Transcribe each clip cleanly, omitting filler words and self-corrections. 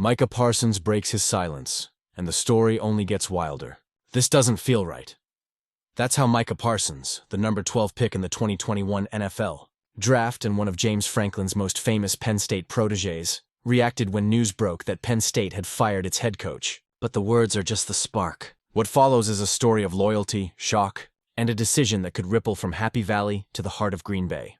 Micah Parsons breaks his silence, and the story only gets wilder. This doesn't feel right. That's how Micah Parsons, the number 12 pick in the 2021 NFL draft and one of James Franklin's most famous Penn State protégés, reacted when news broke that Penn State had fired its head coach. But the words are just the spark. What follows is a story of loyalty, shock, and a decision that could ripple from Happy Valley to the heart of Green Bay.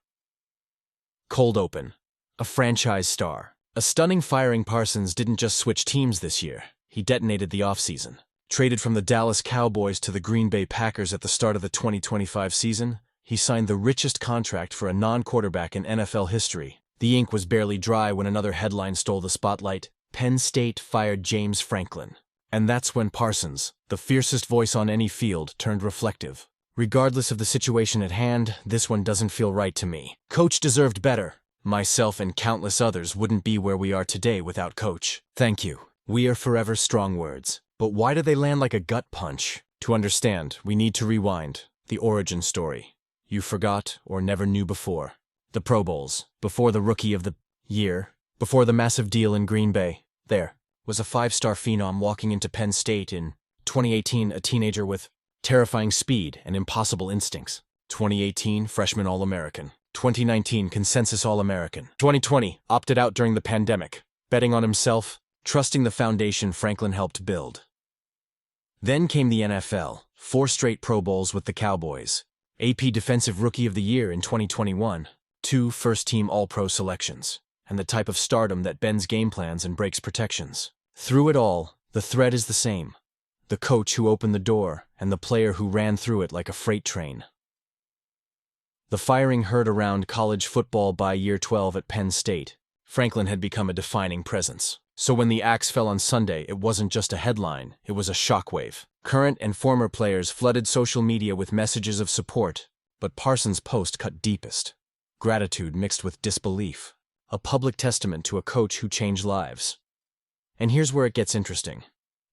Cold open. A franchise star. A stunning firing. Parsons didn't just switch teams this year. He detonated the offseason. Traded from the Dallas Cowboys to the Green Bay Packers at the start of the 2025 season, he signed the richest contract for a non-quarterback in NFL history. The ink was barely dry when another headline stole the spotlight. Penn State fired James Franklin. And that's when Parsons, the fiercest voice on any field, turned reflective. Regardless of the situation at hand, this one doesn't feel right to me. Coach deserved better. Myself and countless others wouldn't be where we are today without Coach. Thank you. We are forever strong words. But why do they land like a gut punch? To understand, we need to rewind. The origin story. You forgot or never knew before. The Pro Bowls. Before the Rookie of the Year. Before the massive deal in Green Bay. There was a five-star phenom walking into Penn State in 2018, a teenager with terrifying speed and impossible instincts. 2018, freshman All-American. 2019, consensus All-American. 2020, opted out during the pandemic, betting on himself, trusting the foundation Franklin helped build. Then came the NFL, 4 straight Pro Bowls with the Cowboys, AP Defensive Rookie of the Year in 2021, 2 first-team All-Pro selections, and the type of stardom that bends game plans and breaks protections. Through it all, the thread is the same. The coach who opened the door and the player who ran through it like a freight train. The firing heard around college football by year 12 at Penn State. Franklin had become a defining presence. So when the axe fell on Sunday, it wasn't just a headline, it was a shockwave. Current and former players flooded social media with messages of support, but Parsons' post cut deepest. Gratitude mixed with disbelief. A public testament to a coach who changed lives. And here's where it gets interesting.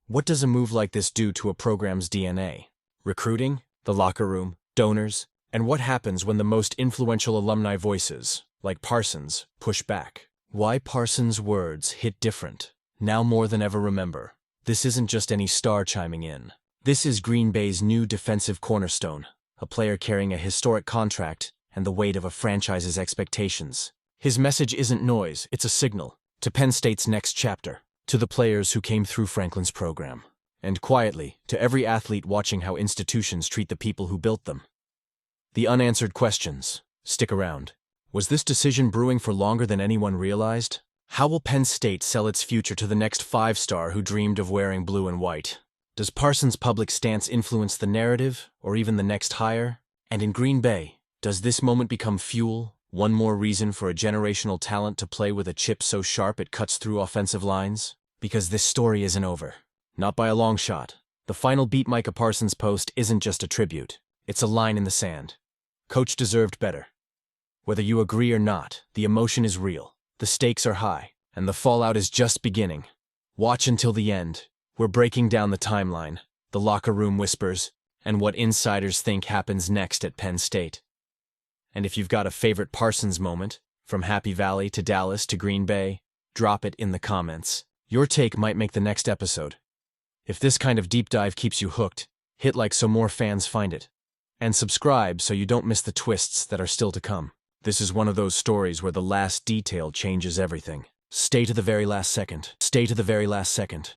What does a move like this do to a program's DNA? Recruiting, the locker room, donors, and what happens when the most influential alumni voices, like Parsons, push back? Why Parsons' words hit different, now more than ever. Remember, this isn't just any star chiming in. This is Green Bay's new defensive cornerstone, a player carrying a historic contract and the weight of a franchise's expectations. His message isn't noise, it's a signal to Penn State's next chapter, to the players who came through Franklin's program, and quietly, to every athlete watching how institutions treat the people who built them. The unanswered questions. Stick around. Was this decision brewing for longer than anyone realized? How will Penn State sell its future to the next 5-star who dreamed of wearing blue and white? Does Parsons' public stance influence the narrative, or even the next hire? And in Green Bay, does this moment become fuel? One more reason for a generational talent to play with a chip so sharp it cuts through offensive lines? Because this story isn't over. Not by a long shot. The final Beat Micah Parsons post isn't just a tribute. It's a line in the sand. Coach deserved better. Whether you agree or not, the emotion is real. The stakes are high, and the fallout is just beginning. Watch until the end. We're breaking down the timeline, the locker room whispers, and what insiders think happens next at Penn State. And if you've got a favorite Parsons moment, from Happy Valley to Dallas to Green Bay, drop it in the comments. Your take might make the next episode. If this kind of deep dive keeps you hooked, hit like so more fans find it. And subscribe so you don't miss the twists that are still to come. This is one of those stories where the last detail changes everything. Stay to the very last second. Stay to the very last second.